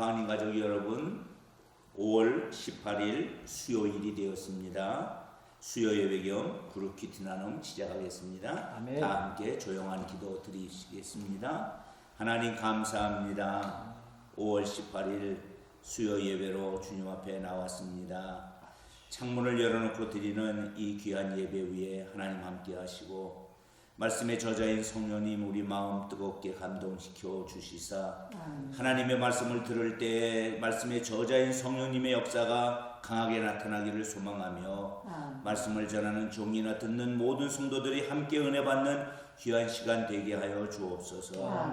광인 가족 여러분, 5월 18일 수요일이 되었습니다. 수요 예배 겸 그룹 큐티 나눔 시작하겠습니다. 아멘. 다 함께 조용한 기도 드리시겠습니다. 하나님 감사합니다. 5월 18일 수요 예배로 주님 앞에 나왔습니다. 창문을 열어놓고 드리는 이 귀한 예배 위에 하나님 함께 하시고 말씀의 저자인 성령님 우리 마음 뜨겁게 감동시켜 주시사 하나님의 말씀을 들을 때 말씀의 저자인 성령님의 역사가 강하게 나타나기를 소망하며 말씀을 전하는 종이나 듣는 모든 성도들이 함께 은혜 받는 귀한 시간 되게 하여 주옵소서.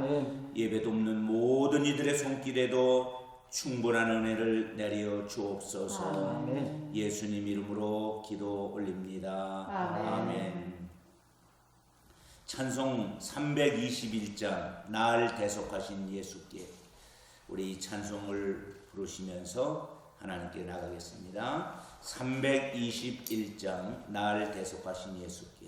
예배 돕는 모든 이들의 손길에도 충분한 은혜를 내려 주옵소서. 예수님 이름으로 기도 올립니다. 아멘. 찬송 321장 날 대속하신 예수께, 우리 이 찬송을 부르시면서 하나님께 나가겠습니다. 321장 날 대속하신 예수께.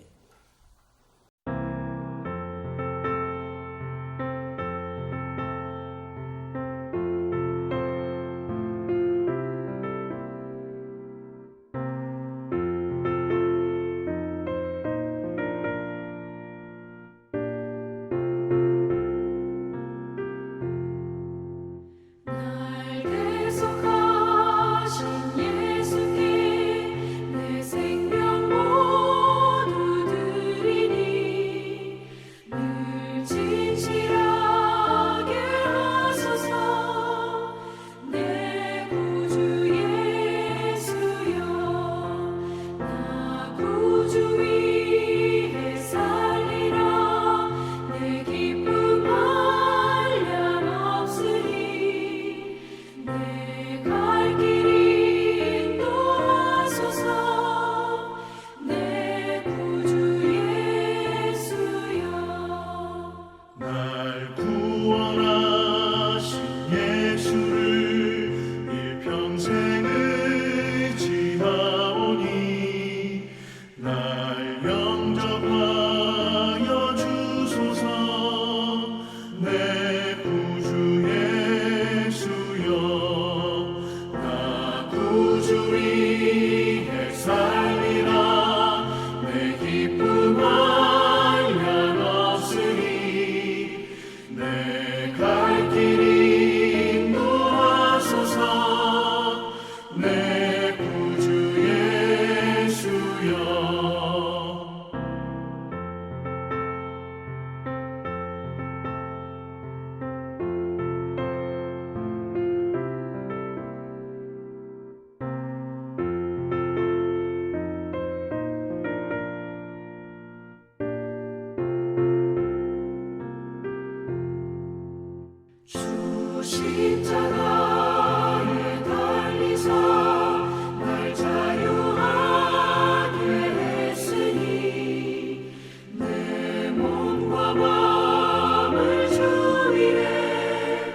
십자가에 달리사 날 자유하게 했으니 내 몸과 마음을 주 위에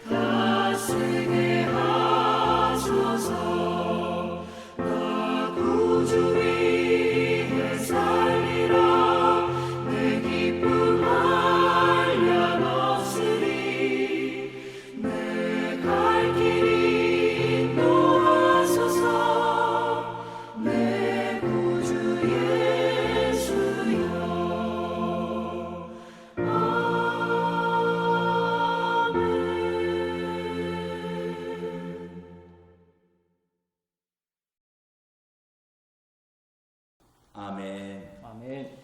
다스리게 하소서. 나 구주 위에 살리라. 내 기쁨 한량 없으리. 갈 길이 인도하소서. 내 구주 예수여. 아멘. 아멘.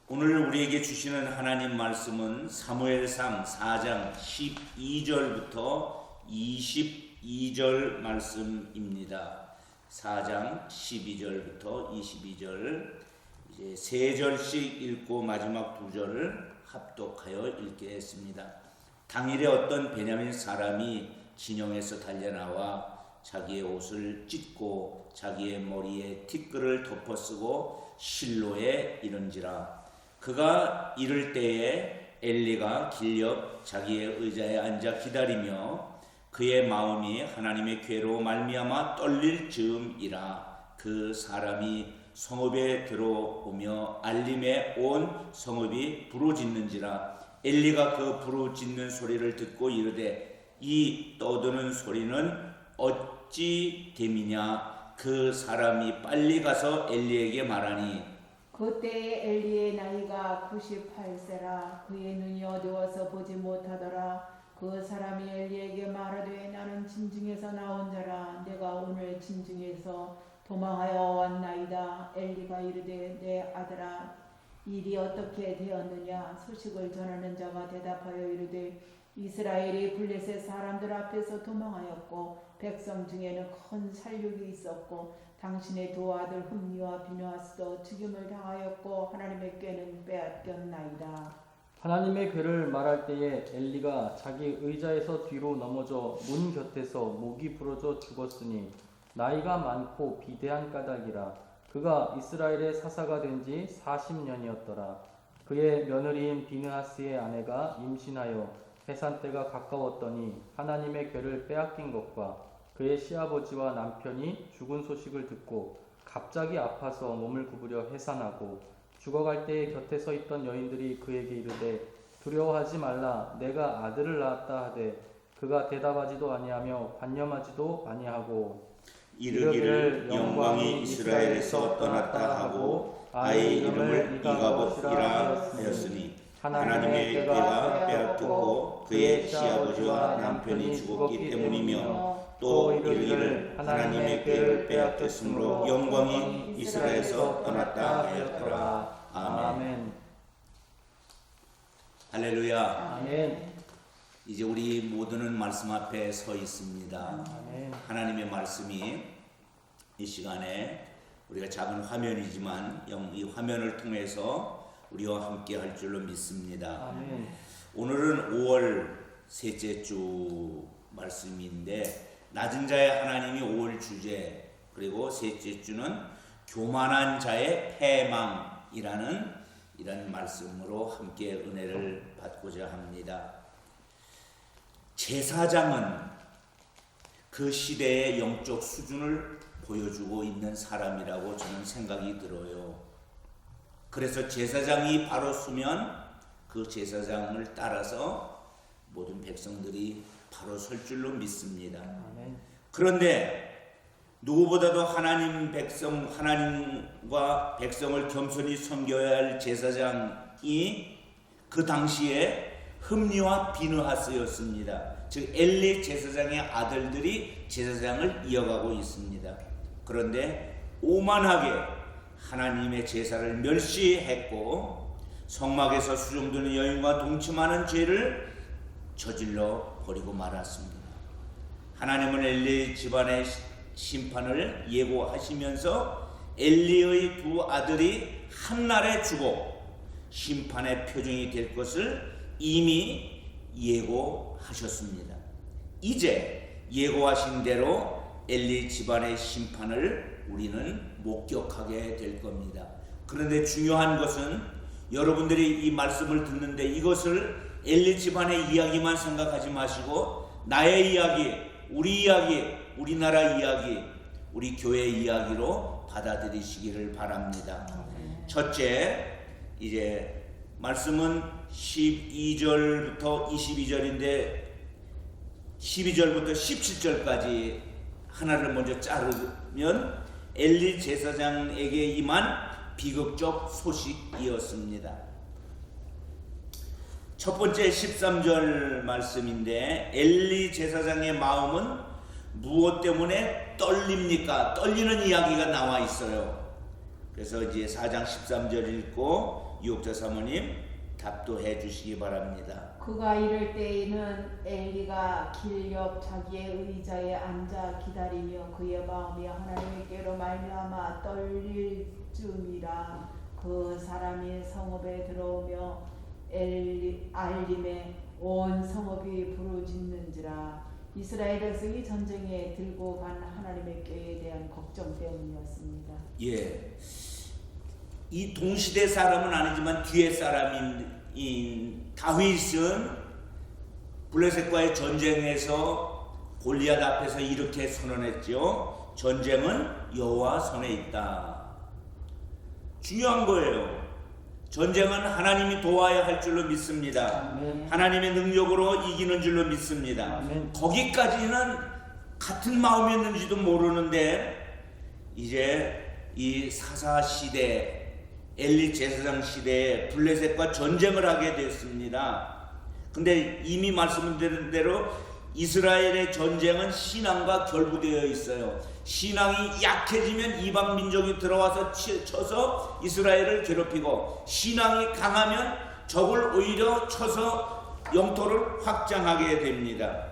오늘 우리에게 주시는 하나님 말씀은 사무엘상 4장 12절부터 22절 말씀입니다. 4장 12절부터 22절, 이제 3절씩 읽고 마지막 2절을 합독하여 읽겠습니다. 당일에 어떤 베냐민 사람이 진영에서 달려나와 자기의 옷을 찢고 자기의 머리에 티끌을 덮어쓰고 실로에 이른지라. 그가 이를 때에 엘리가 길 옆 자기의 의자에 앉아 기다리며 그의 마음이 하나님의 괴로 말미암아 떨릴 즈음이라. 그 사람이 성읍에 들어오며 알림에 온 성읍이 부르짖는지라. 엘리가 그 부르짖는 소리를 듣고 이르되 이 떠드는 소리는 어찌 됨이냐. 그 사람이 빨리 가서 엘리에게 말하니 그때 엘리의 나이가 98세라. 그의 눈이 어두워서 보지 못하더라. 그 사람이 엘리에게 말하되 나는 진중에서 나온 자라. 내가 오늘 진중에서 도망하여 왔나이다. 엘리가 이르되 내 아들아 일이 어떻게 되었느냐. 소식을 전하는 자가 대답하여 이르되 이스라엘이 블레셋 사람들 앞에서 도망하였고 백성 중에는 큰 살육이 있었고 당신의 두 아들 흠니와 비느하스도 죽임을 당하였고 하나님의 꾀는 빼앗겼나이다. 하나님의 괴를 말할 때에 엘리가 자기 의자에서 뒤로 넘어져 문 곁에서 목이 부러져 죽었으니 나이가 많고 비대한 까닭이라. 그가 이스라엘의 사사가 된 지 40년이었더라. 그의 며느리인 비느하스의 아내가 임신하여 해산 때가 가까웠더니 하나님의 괴를 빼앗긴 것과 그의 시아버지와 남편이 죽은 소식을 듣고 갑자기 아파서 몸을 구부려 해산하고 죽어갈 때에 곁에 서 있던 여인들이 그에게 이르되 두려워하지 말라. 내가 아들을 낳았다 하되 그가 대답하지도 아니하며 관념하지도 아니하고 이르기를 영광이 이스라엘에서 떠났다 하고 아이 이름을 이가봇이라 하였으니 하나님의 꾀가 빼앗겼고 그의 시아버지와 남편이 죽었기 때문이며 또 이르기를 하나님의 꾀를 빼앗겼으므로 영광이 이스라엘에서 떠났다 하였더라. 아멘. 할렐루야. 아멘. 이제 우리 모두는 말씀 앞에 서 있습니다. 아멘. 하나님의 말씀이 이 시간에 우리가 작은 화면이지만 이 화면을 통해서 우리와 함께 할 줄로 믿습니다. 아멘. 오늘은 5월 셋째 주 말씀인데 낮은 자의 하나님이 5월 주제, 그리고 셋째 주는 교만한 자의 패망이라는 이런 말씀으로 함께 은혜를 받고자 합니다. 제사장은 그 시대의 영적 수준을 보여주고 있는 사람이라고 저는 생각이 들어요. 그래서 제사장이 바로 서면 그 제사장을 따라서 모든 백성들이 바로 설 줄로 믿습니다. 아멘. 그런데 누구보다도 하나님과 백성을 겸손히 섬겨야 할 제사장이 그 당시에 흠니와 비느하스였습니다. 즉 엘리 제사장의 아들들이 제사장을 이어가고 있습니다. 그런데 오만하게 하나님의 제사를 멸시했고 성막에서 수종드는 여인과 동침하는 죄를 저질러 버리고 말았습니다. 하나님은 엘리 집안의 심판을 예고하시면서 엘리의 두 아들이 한날에 죽어 심판의 표징이 될 것을 이미 예고하셨습니다. 이제 예고하신 대로 엘리 집안의 심판을 우리는 목격하게 될 겁니다. 그런데 중요한 것은 여러분들이 이 말씀을 듣는데 이것을 엘리 집안의 이야기만 생각하지 마시고 나의 이야기, 우리 이야기, 우리나라 이야기, 우리 교회 이야기로 받아들이시기를 바랍니다. 첫째, 이제 말씀은 12절부터 22절인데 12절부터 17절까지 하나를 먼저 자르면 엘리 제사장에게 임한 비극적 소식이었습니다. 첫 번째 13절 말씀인데 엘리 제사장의 마음은 무엇 때문에 떨립니까? 떨리는 이야기가 나와 있어요. 그래서 이제 4장 13절 읽고 유혹자 사모님 답도해 주시기 바랍니다. 그가 이럴 때에는 엘리가 길 옆 자기의 의자에 앉아 기다리며 그의 마음이 하나님께로 말미암아 떨릴 쯤이라. 그 사람이 성읍에 들어오며 알림에 온 성읍이 부르짖는지라. 이스라엘 백성이 전쟁에 들고 간 하나님의 꾀에 대한 걱정 때문이었습니다. 예, 이 동시대 사람은 아니지만 뒤에 사람인 다윗은 블레셋과의 전쟁에서 골리앗 앞에서 이렇게 선언했죠. 전쟁은 여호와 손에 있다. 중요한 거예요. 전쟁은 하나님이 도와야 할 줄로 믿습니다. 아멘. 하나님의 능력으로 이기는 줄로 믿습니다. 아멘. 거기까지는 같은 마음이었는지도 모르는데 이제 이 사사 시대, 엘리 제사장 시대에 블레셋과 전쟁을 하게 됐습니다. 근데 이미 말씀드린 대로 이스라엘의 전쟁은 신앙과 결부되어 있어요. 신앙이 약해지면 이방 민족이 들어와서 쳐서 이스라엘을 괴롭히고, 신앙이 강하면 적을 오히려 쳐서 영토를 확장하게 됩니다.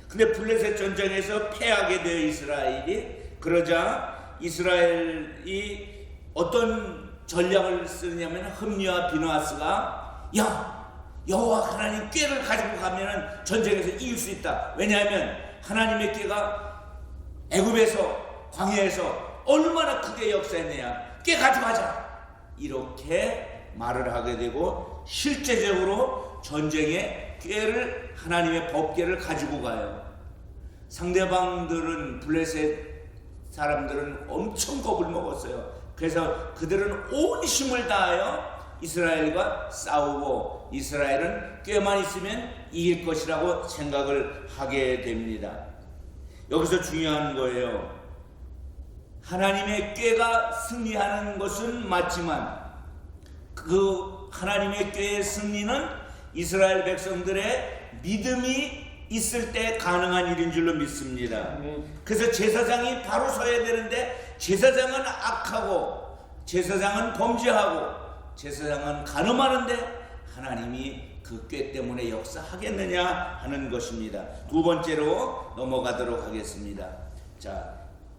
근데 블레셋 전쟁에서 패하게 되어 이스라엘이, 그러자 이스라엘이 어떤 전략을 쓰냐면 흠니와 비느하스가 여호와 하나님 꾀를 가지고 가면은 전쟁에서 이길 수 있다. 왜냐하면 하나님의 꾀가 애굽에서 광야에서 얼마나 크게 역사했느냐. 꾀 가져가자. 이렇게 말을 하게 되고 실제적으로 전쟁에 꾀를, 하나님의 법궤를 가지고 가요. 상대방들은, 블레셋 사람들은 엄청 겁을 먹었어요. 그래서 그들은 온 힘을 다하여 이스라엘과 싸우고, 이스라엘은 꾀만 있으면 이길 것이라고 생각을 하게 됩니다. 여기서 중요한 거예요. 하나님의 꾀가 승리하는 것은 맞지만 그 하나님의 꾀의 승리는 이스라엘 백성들의 믿음이 있을 때 가능한 일인 줄로 믿습니다. 그래서 제사장이 바로 서야 되는데 제사장은 악하고, 제사장은 범죄하고, 제사장은 간음하는데 하나님이 그 꾀 때문에 역사하겠느냐 하는 것입니다. 두 번째로 넘어가도록 하겠습니다. 자,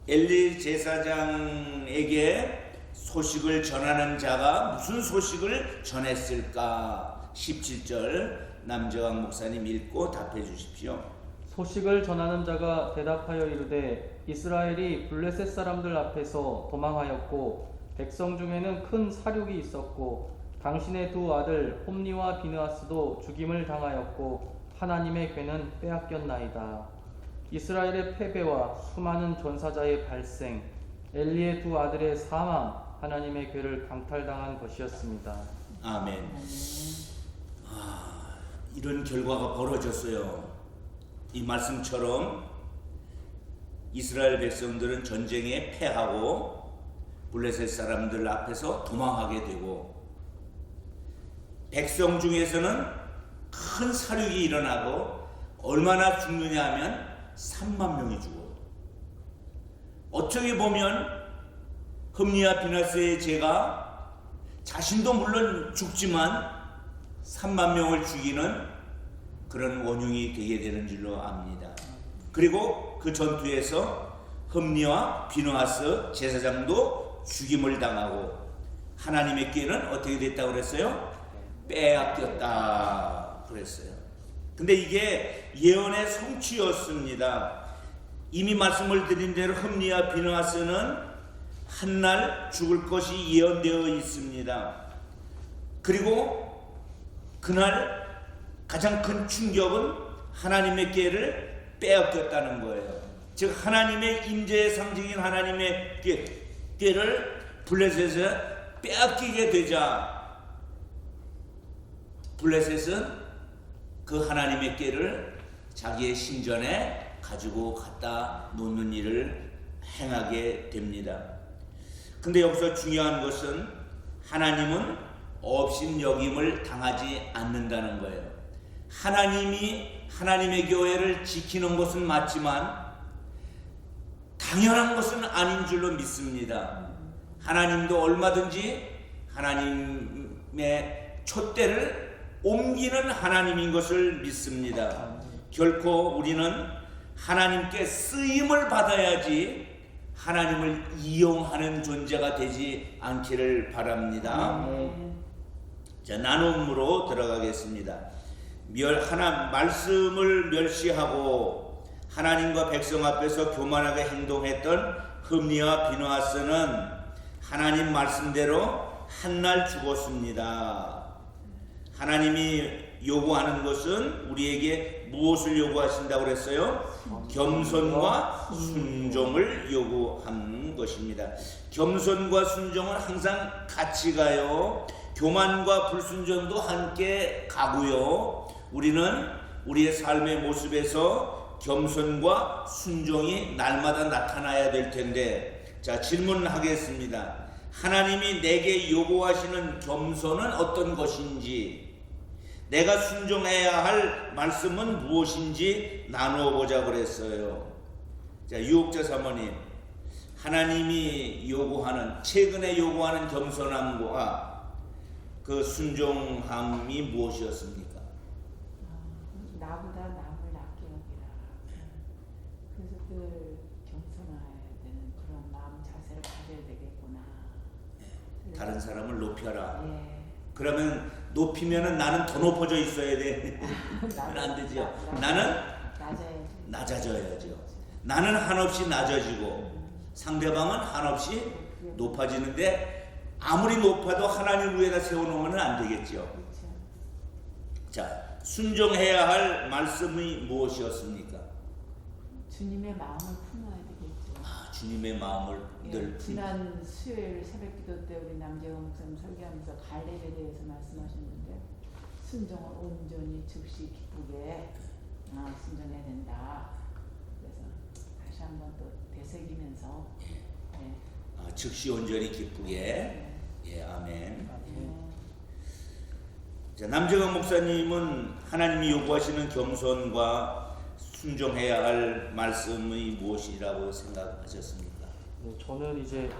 엘리 제사장에게 소식을 전하는 자가 무슨 소식을 전했을까? 17절 남정환 목사님 읽고 답해 주십시오. 소식을 전하는 자가 대답하여 이르되 이스라엘이 블레셋 사람들 앞에서 도망하였고 백성 중에는 큰 사륙이 있었고 당신의 두 아들 홈니와 비느하스도 죽임을 당하였고 하나님의 궤는 빼앗겼나이다. 이스라엘의 패배와 수많은 전사자의 발생, 엘리의 두 아들의 사망, 하나님의 궤를 강탈당한 것이었습니다. 아멘. 이런 결과가 벌어졌어요. 이 말씀처럼 이스라엘 백성들은 전쟁에 패하고 블레셋 사람들 앞에서 도망하게 되고, 백성 중에서는 큰 사륙이 일어나고, 얼마나 죽느냐 하면 3만 명이 죽어요. 어떻게 보면 흠니와 비느하스의 죄가 자신도 물론 죽지만 3만 명을 죽이는 그런 원흉이 되게 되는 줄로 압니다. 그리고 그 전투에서 흠니와 비느하스 제사장도 죽임을 당하고, 하나님의 꾀는 어떻게 됐다고 그랬어요? 빼앗겼다 그랬어요. 근데 이게 예언의 성취였습니다. 이미 말씀을 드린 대로 흠니와 비느하스는 한날 죽을 것이 예언되어 있습니다. 그리고 그날 가장 큰 충격은 하나님의 꾀를 빼앗겼다는 거예요. 즉 하나님의 임재의 상징인 하나님의 꾀를 블레셋에 빼앗기게 되자 블레셋은 그 하나님의 꾀를 자기의 신전에 가지고 갖다 놓는 일을 행하게 됩니다. 근데 여기서 중요한 것은 하나님은 업신여김을 당하지 않는다는 거예요. 하나님이 하나님의 교회를 지키는 것은 맞지만 당연한 것은 아닌 줄로 믿습니다. 하나님도 얼마든지 하나님의 촛대를 옮기는 하나님인 것을 믿습니다. 결코 우리는 하나님께 쓰임을 받아야지 하나님을 이용하는 존재가 되지 않기를 바랍니다. 자, 나눔으로 들어가겠습니다. 말씀을 멸시하고 하나님과 백성 앞에서 교만하게 행동했던 흠니와 비느하스는 하나님 말씀대로 한날 죽었습니다. 하나님이 요구하는 것은 우리에게 무엇을 요구하신다고 그랬어요? 겸손과 순종을 요구하는 것입니다. 겸손과 순종은 항상 같이 가요. 교만과 불순종도 함께 가고요. 우리는 우리의 삶의 모습에서 겸손과 순종이 날마다 나타나야 될 텐데, 자, 질문하겠습니다. 하나님이 내게 요구하시는 겸손은 어떤 것인지, 내가 순종해야 할 말씀은 무엇인지 나누어 보자 그랬어요. 자, 유혹자 사모님, 하나님이 요구하는, 최근에 요구하는 겸손함과 그 순종함이 무엇이었습니까? 나보다 남을 낮게 여기라. 그래서 늘 겸손해야 되는 그런 마음 자세를 가져야 되겠구나. 다른 사람을 높여라. 예. 그러면 높이면은 나는 더 높아져 있어야 돼. 안 되죠. 나는 낮아져야죠. 나는 한없이 낮아지고 상대방은 한없이 높아지는데, 아무리 높아도 하나님 위에다 세워놓으면 안 되겠죠. 그렇죠. 자, 순종해야 할 말씀이 무엇이었습니까? 주님의 마음을 품어야 되겠죠. 주님의 마음을 늘 지난 수요일 새벽기도 때 우리 남재원 목사님 설교하면서 갈렙에 대해서 말씀하셨는데, 순종을 온전히 즉시 기쁘게 순종해야 된다. 그래서 다시 한번 또 되새기면서 즉시 온전히 기쁘게. 예, 아멘. 자, 남재원 목사님은 하나님이 요구하시는 겸손과 순종해야 할 말씀이 무엇이라고 생각하셨습니까? 네, 저는 이제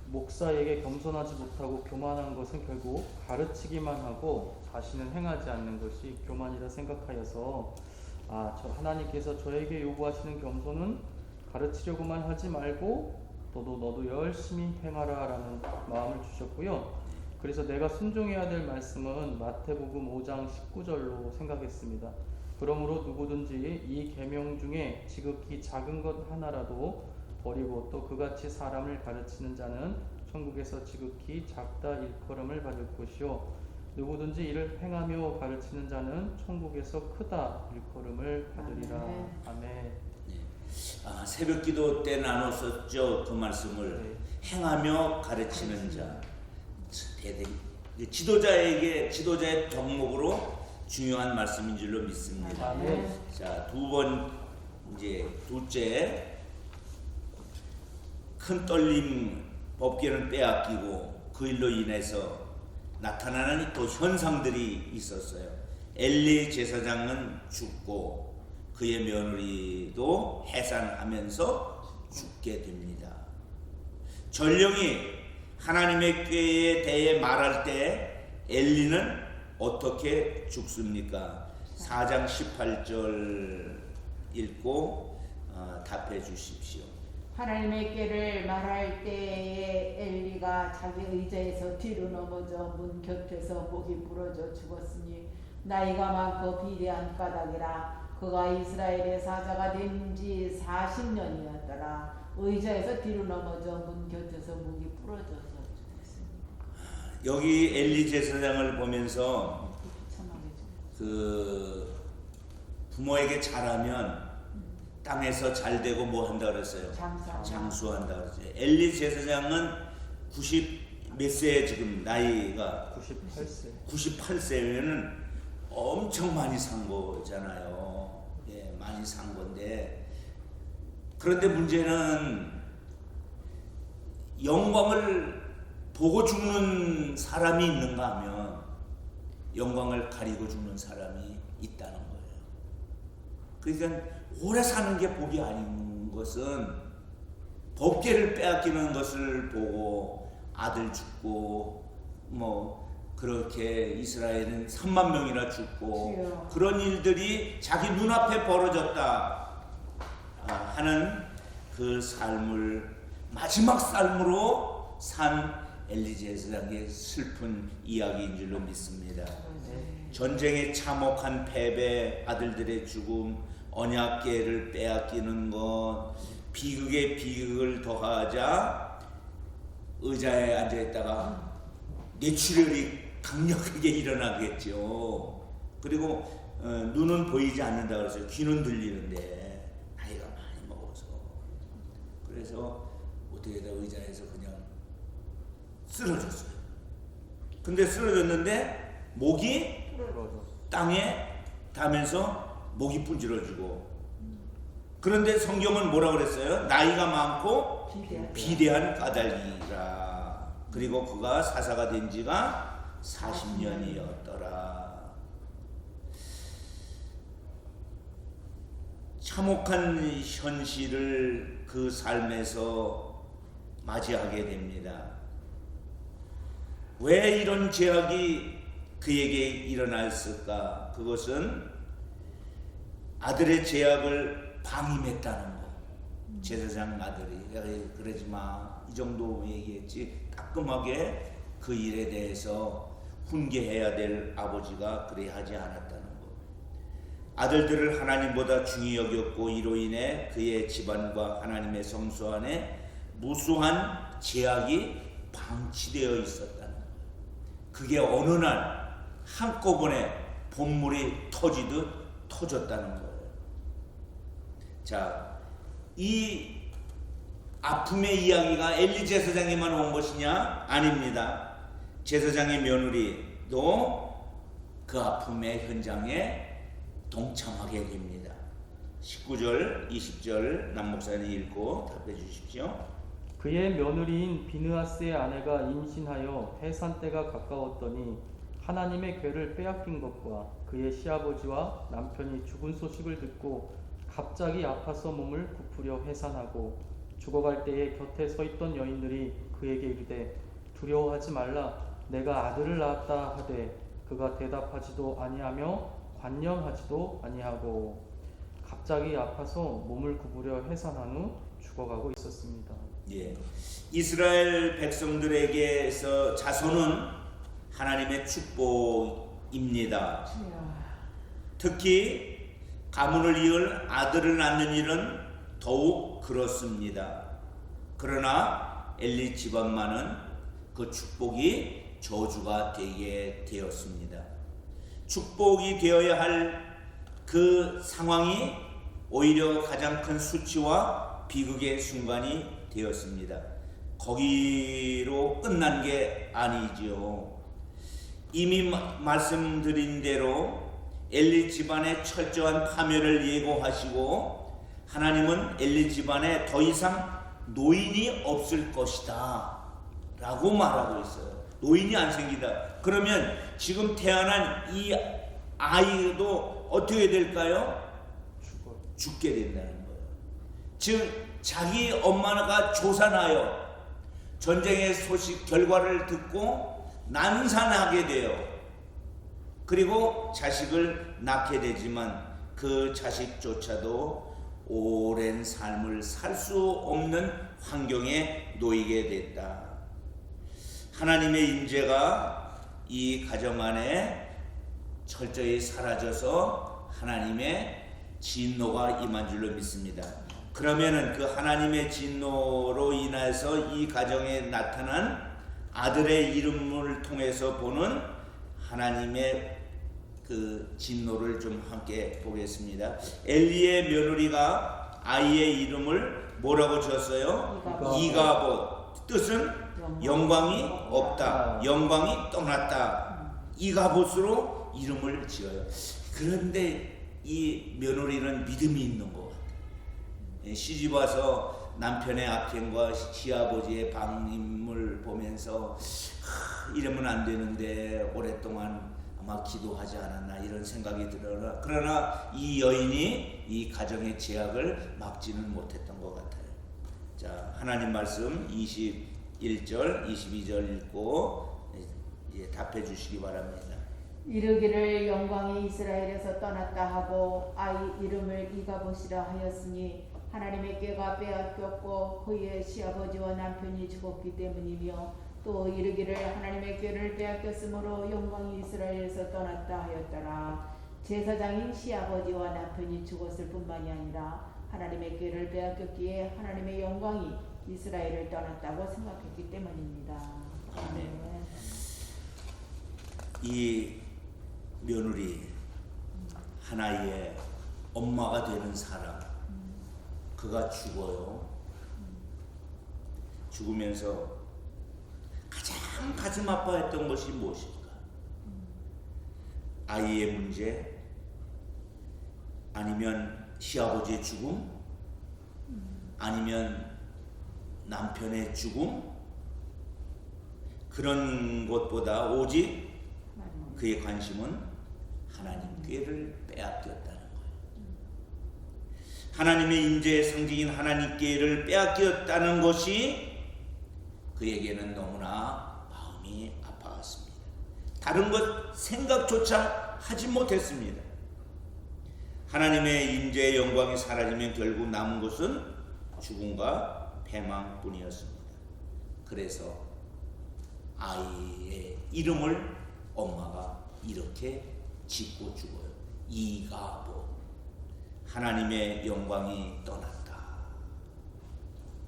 목사에게 겸손하지 못하고 교만한 것은 결국 가르치기만 하고 자신은 행하지 않는 것이 교만이라 생각하여서, 저 하나님께서 저에게 요구하시는 겸손은 가르치려고만 하지 말고 너도 열심히 행하라 라는 마음을 주셨고요. 그래서 내가 순종해야 될 말씀은 마태복음 5장 19절로 생각했습니다. 그러므로 누구든지 이 계명 중에 지극히 작은 것 하나라도 버리고 또 그같이 사람을 가르치는 자는 천국에서 지극히 작다 일컬음을 받을 것이요, 누구든지 이를 행하며 가르치는 자는 천국에서 크다 일컬음을 받으리라. 아멘. 새벽기도 때 나눴었죠. 그 말씀을. 행하며 가르치는 자. 지도자의 덕목으로 중요한 말씀인 줄로 믿습니다. 자, 둘째, 큰 떨림, 법궤를 빼앗기고 그 일로 인해서 나타나는 또 현상들이 있었어요. 엘리 제사장은 죽고 그의 며느리도 해산하면서 죽게 됩니다. 전령이 하나님의 꾀에 대해 말할 때 엘리는 어떻게 죽습니까? 4장 18절 읽고 답해 주십시오. 하나님의 꾀를 말할 때에 엘리가 자기 의자에서 뒤로 넘어져 문 곁에서 목이 부러져 죽었으니 나이가 많고 비대한 까닭이라. 그가 이스라엘의 사자가 된 지 40년이었더라. 의자에서 뒤로 넘어져 문 곁에서 목이 부러져서 죽었습니다. 여기 엘리 제사장을 보면서 그 부모에게 잘하면 땅에서 잘 되고 뭐 한다 그랬어요? 장수한다 그랬어요. 엘리 제사장은 90 몇 세에 지금 나이가 98세면은 엄청 많이 산 거잖아요. 예, 많이 산 건데, 그런데 문제는 영광을 보고 죽는 사람이 있는가 하면 영광을 가리고 죽는 사람이 있다는 거예요. 그러니까 오래 사는 게 복이 아닌 것은 법궤를 빼앗기는 것을 보고 아들 죽고 뭐 그렇게 이스라엘은 3만 명이나 죽고 그런 일들이 자기 눈앞에 벌어졌다 하는 그 삶을 마지막 삶으로 산 엘리 제사장의 슬픈 이야기인 줄로 믿습니다. 전쟁에 참혹한 패배, 아들들의 죽음, 언약궤를 빼앗기는 것, 비극에 비극을 더하자 의자에 앉아있다가 뇌출혈이 강력하게 일어나겠죠. 그리고 눈은 보이지 않는다 그랬어요. 귀는 들리는데 나이가 많이 먹어서. 그래서 어떻게 다 의자에서 그냥 쓰러졌어요. 근데 쓰러졌는데 목이 부러져. 땅에 닿으면서 목이 부러지고. 그런데 성경은 뭐라 그랬어요? 나이가 많고 비대한 까닭이라. 그리고 그가 사사가 된 지가 40년이었더라. 참혹한 현실을 그 삶에서 맞이하게 됩니다. 왜 이런 제약이 그에게 일어났을까? 그것은 아들의 제약을 방임했다는 거. 제사장 아들이 그러지 마, 이 정도 얘기했지 따끔하게 그 일에 대해서 훈계해야 될 아버지가 그래 하지 않았다는 거. 아들들을 하나님보다 중히 여겼고 이로 인해 그의 집안과 하나님의 성소 안에 무수한 제약이 방치되어 있었다는 거예요. 그게 어느 날 한꺼번에 본물이 터지듯 터졌다는 거예요. 자, 이 아픔의 이야기가 엘리 제사장에만 온 것이냐? 아닙니다. 제사장의 며느리도 그 아픔의 현장에 동참하게 됩니다. 19절, 20절 남목사님 읽고 답해 주십시오. 그의 며느리인 비느하스의 아내가 임신하여 해산 때가 가까웠더니 하나님의 궤를 빼앗긴 것과 그의 시아버지와 남편이 죽은 소식을 듣고 갑자기 아파서 몸을 굽으려 해산하고 죽어갈 때에 곁에 서 있던 여인들이 그에게 이르되 두려워하지 말라, 내가 아들을 낳았다 하되 그가 대답하지도 아니하며 관념하지도 아니하고 갑자기 아파서 몸을 굽으려 해산한 후 죽어가고 있었습니다. 예, 이스라엘 백성들에게서 자손은 하나님의 축복입니다. 특히 가문을 이을 아들을 낳는 일은 더욱 그렇습니다. 그러나 엘리 집안만은 그 축복이 저주가 되게 되었습니다. 축복이 되어야 할 그 상황이 오히려 가장 큰 수치와 비극의 순간이 되었습니다. 거기로 끝난 게 아니지요. 이미 말씀드린 대로 엘리 집안의 철저한 파멸을 예고하시고 하나님은 엘리 집안에 더 이상 노인이 없을 것이다 라고 말하고 있어요. 노인이 안 생기다. 그러면 지금 태어난 이 아이도 어떻게 될까요? 죽게 된다는 거예요. 즉 자기 엄마가 조산하여 전쟁의 소식 결과를 듣고 난산하게 돼요. 그리고 자식을 낳게 되지만 그 자식조차도 오랜 삶을 살 수 없는 환경에 놓이게 됐다. 하나님의 임재가 이 가정 안에 철저히 사라져서 하나님의 진노가 임한 줄로 믿습니다. 그러면은 그 하나님의 진노로 인해서 이 가정에 나타난 아들의 이름을 통해서 보는 하나님의 그 진노를 좀 함께 보겠습니다. 엘리의 며느리가 아이의 이름을 뭐라고 지었어요? 이가봇. 뜻은 영광이 없다, 영광이 떠났다. 이가봇으로 이름을 지어요. 그런데 이 며느리는 믿음이 있는 것 같아요. 시집 와서 남편의 악행과 시아버지의 방임을 보면서 이러면 안 되는데 오랫동안 아마 기도하지 않았나 이런 생각이 들어요. 그러나 이 여인이 이 가정의 제약을 막지는 못했던 것 같아요. 자, 하나님 말씀 21절, 22절 읽고 답해 주시기 바랍니다. 이르기를 영광이 이스라엘에서 떠났다 하고 아이 이름을 이가봇이라 하였으니 하나님의 궤가 빼앗겼고 그의 시아버지와 남편이 죽었기 때문이며 또 이르기를 하나님의 궤를 빼앗겼으므로 영광이 이스라엘에서 떠났다 하였더라. 제사장인 시아버지와 남편이 죽었을 뿐만이 아니라 하나님의 궤를 빼앗겼기에 하나님의 영광이 이스라엘을 떠났다고 생각했기 때문입니다. 아멘. 이 며느리 하나의 엄마가 되는 사람, 그가 죽어요. 죽으면서 가장 가장 가슴 아파했던 것이 무엇일까? 아이의 문제, 아니면 시아버지의 죽음, 아니면 남편의 죽음, 그런 것보다 오직 그의 관심은 하나님께를 빼앗겼다는 거예요. 하나님의 임재의 상징인 하나님께를 빼앗겼다는 것이 그에게는 너무나 마음이 아파왔습니다. 다른 것 생각조차 하지 못했습니다. 하나님의 임재의 영광이 사라지면 결국 남은 것은 죽음과 패망뿐이었습니다. 그래서 아이의 이름을 엄마가 이렇게 짓고 죽어요. 이가보, 하나님의 영광이 떠났다.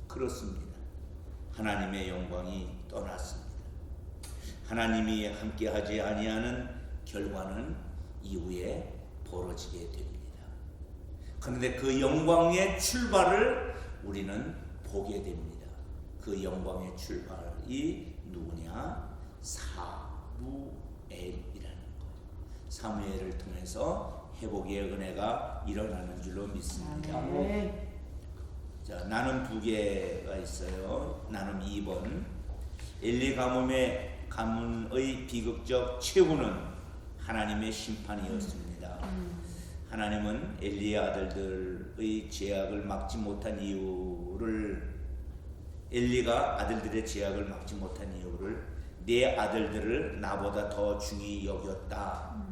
그렇습니다. 하나님의 영광이 떠났습니다. 하나님이 함께하지 아니하는 결과는 이후에 벌어지게 됩니다. 그런데 그 영광의 출발을 우리는 보게 됩니다. 그 영광의 출발이 누구냐? 사무엘이라는 것. 사무엘을 통해서 회복의 은혜가 일어나는 줄로 믿습니다. 아멘. 자, 나눔 두 개가 있어요. 나눔 2번. 엘리 가문의 비극적 최후는 하나님의 심판이었습니다. 하나님은 엘리의 아들들의 죄악을 막지 못한 이유를, 엘리가 아들들의 죄악을 막지 못한 이유를 내 아들들을 나보다 더 중히 여겼다.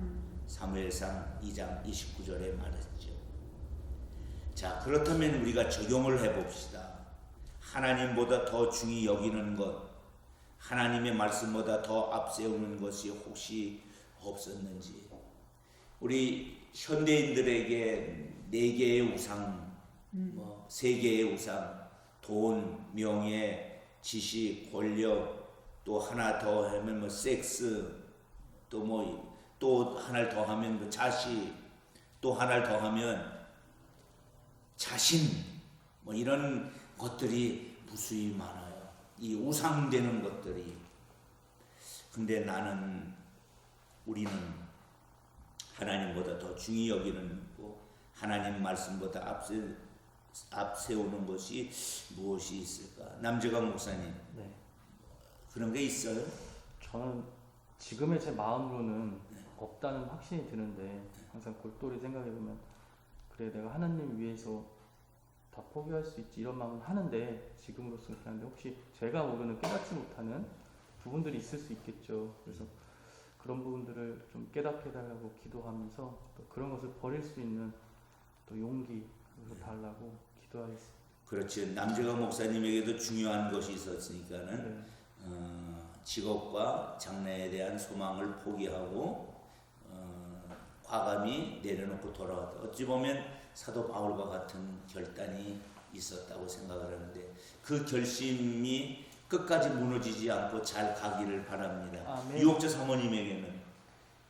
사무엘상 2장 29절에 말했죠. 자, 그렇다면 우리가 적용을 해봅시다. 하나님보다 더 중히 여기는 것, 하나님의 말씀보다 더 앞세우는 것이 혹시 없었는지. 우리 현대인들에게 4개의 우상, 3개의 우상, 돈, 명예, 지식, 권력, 또 하나 더 하면 섹스, 또 하나를 더 하면 자식, 또 하나를 더 하면 자신, 이런 것들이 무수히 많아요. 이 우상되는 것들이. 근데 우리는 하나님보다 더 중히 여기는 거, 하나님 말씀보다 앞세우는 것이 무엇이 있을까? 남재강 목사님, 네. 그런 게 있어요? 저는 지금의 제 마음으로는 없다는 확신이 드는데 항상 골똘히 생각해보면 그래 내가 하나님 위해서 다 포기할 수 있지 이런 마음은 하는데 지금으로서는 그렇게 하는데 혹시 제가 모르는 깨닫지 못하는 부분들이 있을 수 있겠죠. 그래서 그런 부분들을 좀 깨닫게 해달라고 기도하면서 또 그런 것을 버릴 수 있는 또 용기를 달라고 기도하겠습니다. 그렇지. 남재강 목사님에게도 중요한 것이 있었으니까는 직업과 장래에 대한 소망을 포기하고 과감히 내려놓고 돌아왔다. 어찌 보면 사도 바울과 같은 결단이 있었다고 생각을 하는데 그 결심이 끝까지 무너지지 않고 잘 가기를 바랍니다. 아멘. 유옥재 사모님에게는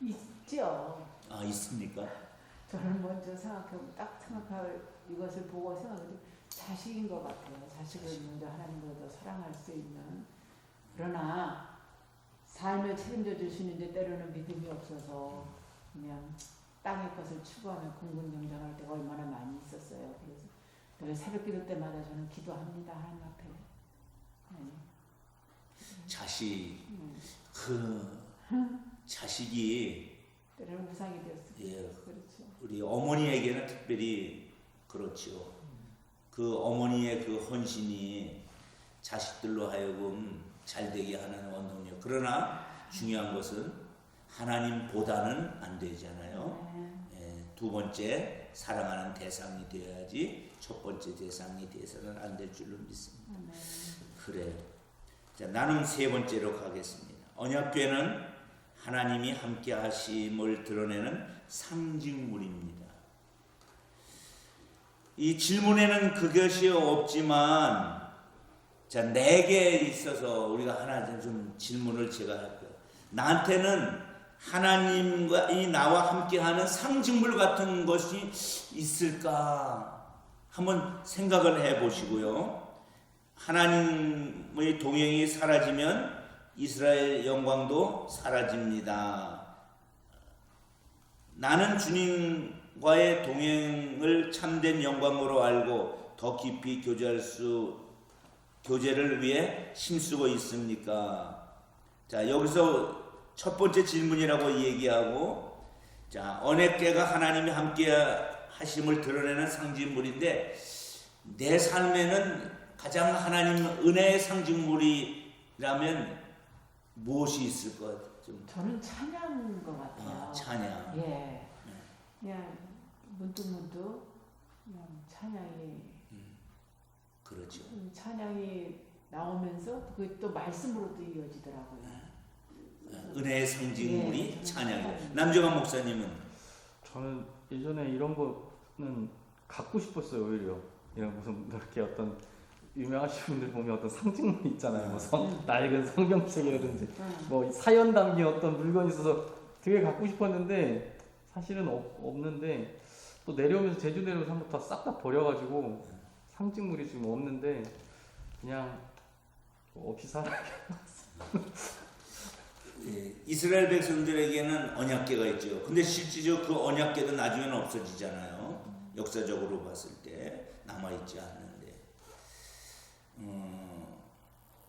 있죠. 있습니까? 저는 먼저 생각할 이것을 보고 생각해도 자식인 것 같아요. 자식을 먼저 하나님보다 더 사랑할 수 있는. 그러나 삶을 책임져 주시는데 때로는 믿음이 없어서 그냥 땅의 것을 추구하며 공군경장할 때가 얼마나 많이 있었어요. 그래서 늘 새벽기도 때마다 저는 기도합니다. 하나님 앞에. 자식, 자식이 때로는 우상이 되었어요. 그렇죠. 우리 어머니에게는 특별히 그렇죠. 그 어머니의 그 헌신이 자식들로 하여금 잘되게 하는 원동력. 그러나 중요한 것은 하나님보다는 안 되잖아요. 두 번째 사랑하는 대상이 되어야지 첫 번째 대상이 돼서는 안 될 줄로 믿습니다. 그래요. 자, 나눔 세 번째로 가겠습니다. 언약궤는 하나님이 함께 하심을 드러내는 상징물입니다. 이 질문에는 그것이 없지만 자, 내게 있어서 우리가 하나 좀 질문을 제가 할게요. 나한테는 하나님과 나와 함께하는 상징물 같은 것이 있을까? 한번 생각을 해보시고요. 하나님의 동행이 사라지면 이스라엘 영광도 사라집니다. 나는 주님과의 동행을 참된 영광으로 알고 더 깊이 교제를 위해 힘쓰고 있습니까? 자, 여기서 첫 번째 질문이라고 얘기하고, 자, 언약궤가 하나님이 함께 하심을 드러내는 상징물인데, 내 삶에는 가장 하나님 은혜의 상징물이라면 무엇이 있을 것 같아요? 저는 찬양인 것 같아요. 찬양. 예. 그냥 문득 그냥 찬양이 그렇죠. 찬양이 나오면서 그게 또 말씀으로도 이어지더라고요. 은혜의 상징물이 예, 찬양이에요. 남정환 목사님은 저는 예전에 이런 거는 갖고 싶었어요. 오히려 이런 무슨 이렇게 어떤 유명하신 분들 보면 어떤 상징물 있잖아요. 뭐 낡은 성경책이라든지 뭐 사연 담긴 어떤 물건이 있어서 되게 갖고 싶었는데 사실은 없는데, 또 내려오면서 제주 내려오면서 한번 다 싹 다 버려가지고 상징물이 지금 없는데 그냥 없이 살아요. 예, 이스라엘 백성들에게는 언약궤가 있죠. 근데 실질적으로 그 언약궤도 나중에는 없어지잖아요. 역사적으로 봤을 때 남아있지 않는데,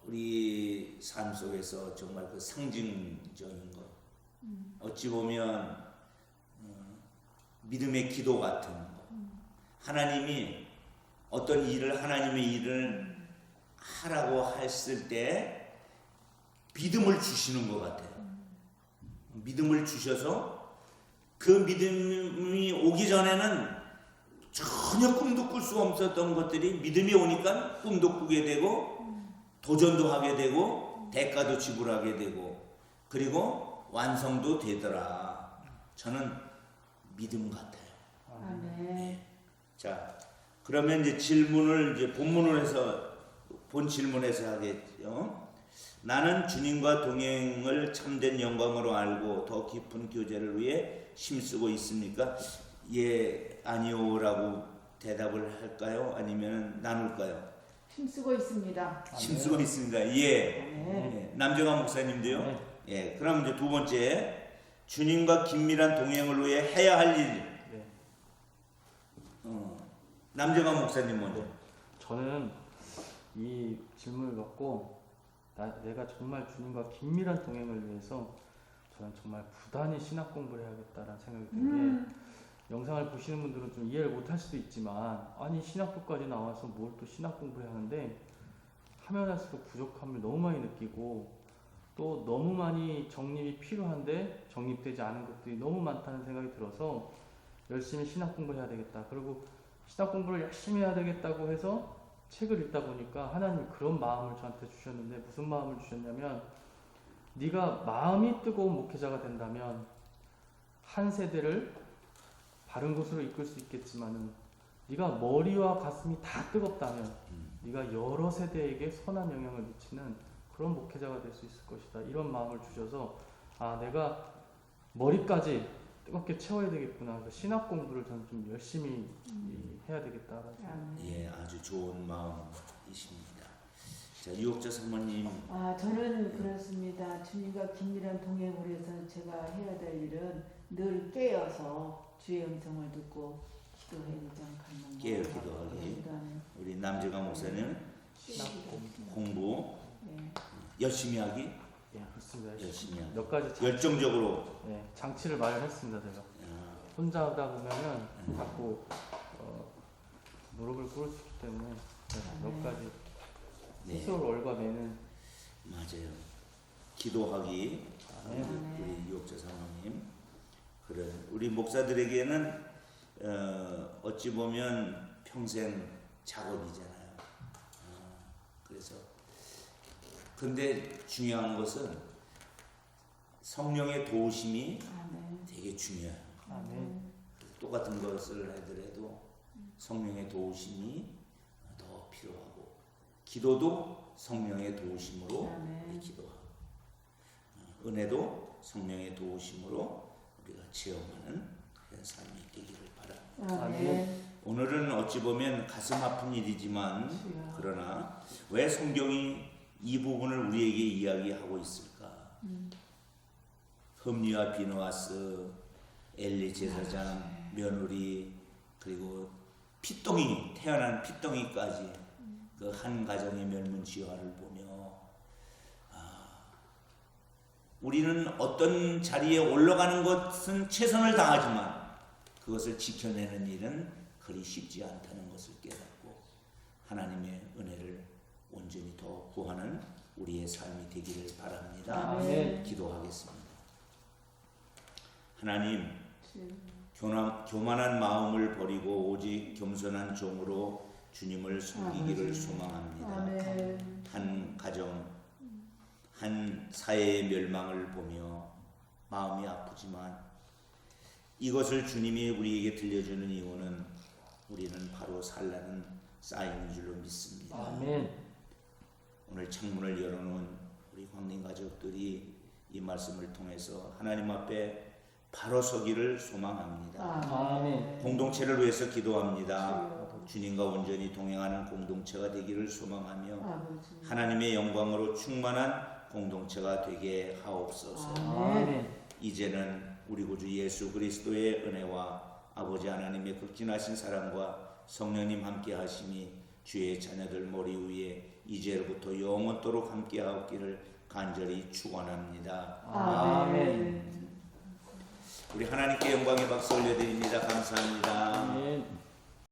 우리 삶 속에서 정말 그 상징적인 것, 어찌 보면 믿음의 기도 같은 것, 하나님이 어떤 일을, 하나님의 일을 하라고 했을 때 믿음을 주시는 것 같아요. 믿음을 주셔서 그 믿음이 오기 전에는 전혀 꿈도 꿀 수 없었던 것들이 믿음이 오니까 꿈도 꾸게 되고 도전도 하게 되고 대가도 지불하게 되고 그리고 완성도 되더라. 저는 믿음 같아요. 아멘. 자, 그러면 이제 질문을 이제 본문을 해서 본 질문에서 하겠죠. 나는 주님과 동행을 참된 영광으로 알고 더 깊은 교제를 위해 힘쓰고 있습니까? 예, 아니오라고 대답을 할까요? 아니면 나눌까요? 힘쓰고 있습니다. 힘쓰고 있습니다. 예. 네. 남정환 목사님도요? 네. 예. 그럼 이제 두 번째, 주님과 긴밀한 동행을 위해 해야 할 일. 네. 남정환 목사님 먼저. 저는 이 질문을 받고 내가 정말 주님과 긴밀한 동행을 위해서 저는 정말 부단히 신학 공부를 해야겠다라는 생각이 든 게, 영상을 보시는 분들은 좀 이해를 못할 수도 있지만, 아니 신학교까지 나와서 뭘 또 신학 공부를 하는데 하면 할수록 부족함을 너무 많이 느끼고, 또 너무 많이 정립이 필요한데 정립되지 않은 것들이 너무 많다는 생각이 들어서 열심히 신학 공부를 해야 되겠다. 그리고 신학 공부를 열심히 해야 되겠다고 해서 책을 읽다 보니까 하나님이 그런 마음을 저한테 주셨는데, 무슨 마음을 주셨냐면, 네가 마음이 뜨거운 목회자가 된다면 한 세대를 바른 곳으로 이끌 수 있겠지만은, 네가 머리와 가슴이 다 뜨겁다면 네가 여러 세대에게 선한 영향을 미치는 그런 목회자가 될 수 있을 것이다. 이런 마음을 주셔서, 아, 내가 머리까지 뜨겁게 채워야 되겠구나. 그래서 신학 공부를 저는 좀 열심히 해야 되겠다라는 생각. 예, 아주 좋은 마음이십니다. 자, 유옥자 사모님. 저는 그렇습니다. 주님과 긴밀한 동행을 위해서 제가 해야 될 일은 늘 깨어서 주의 음성을 듣고 기도해야 되지 않겠는가. 깨어 기도하기. 우리 남재강 목사님 신학 공부 네. 열심히 하기. 예, 그렇습니다. 열심히 하기. 몇 가지 열정적으로. 장치를 마련했습니다. 제가 혼자 하다 보면은 자꾸 무릎을 꿇을 수 있기 때문에 몇 가지 네. 스스로 올바매는. 맞아요. 기도하기. 네. 우리 유옥자 사모님. 그래, 우리 목사들에게는 어찌 보면 평생 작업이잖아요. 그래서 근데 중요한 것은 성령의 도우심이 되게 중요해요. 아멘. 똑같은 것을 하더라도 성령의 도우심이 더 필요하고, 기도도 성령의 도우심으로 기도하고, 은혜도 성령의 도우심으로 우리가 체험하는 그런 삶이 되기를 바랍니다. 오늘은 어찌 보면 가슴 아픈 일이지만, 그러나 왜 성경이 이 부분을 우리에게 이야기하고 있을까? 흠리와 비누아스, 엘리 제사장, 며느리, 그리고 피똥이, 태어난 피똥이까지 그 한 가정의 멸문지화를 보며 우리는 어떤 자리에 올라가는 것은 최선을 다하지만 그것을 지켜내는 일은 그리 쉽지 않다는 것을 깨닫고 하나님의 은혜를 온전히 더 구하는 우리의 삶이 되기를 바랍니다. 아멘. 기도하겠습니다. 하나님, 교만한 마음을 버리고 오직 겸손한 종으로 주님을 섬기기를 소망합니다. 아멘. 한 가정, 한 사회의 멸망을 보며 마음이 아프지만 이것을 주님이 우리에게 들려주는 이유는 우리는 바로 살라는 사인인 줄로 믿습니다. 아멘. 오늘 창문을 열어놓은 우리 광림 가족들이 이 말씀을 통해서 하나님 앞에 바로 서기를 소망합니다. 아멘. 공동체를 위해서 기도합니다. 주님과 온전히 동행하는 공동체가 되기를 소망하며 아버지. 하나님의 영광으로 충만한 공동체가 되게 하옵소서. 아멘. 이제는 우리 구주 예수 그리스도의 은혜와 아버지 하나님의 극진하신 사랑과 성령님 함께 하심이 주의 자녀들 머리 위에 이제로부터 영원토록 함께 하옵기를 간절히 축원합니다. 아멘. 우리 하나님께 영광의 박수 올려드립니다. 감사합니다. 아멘.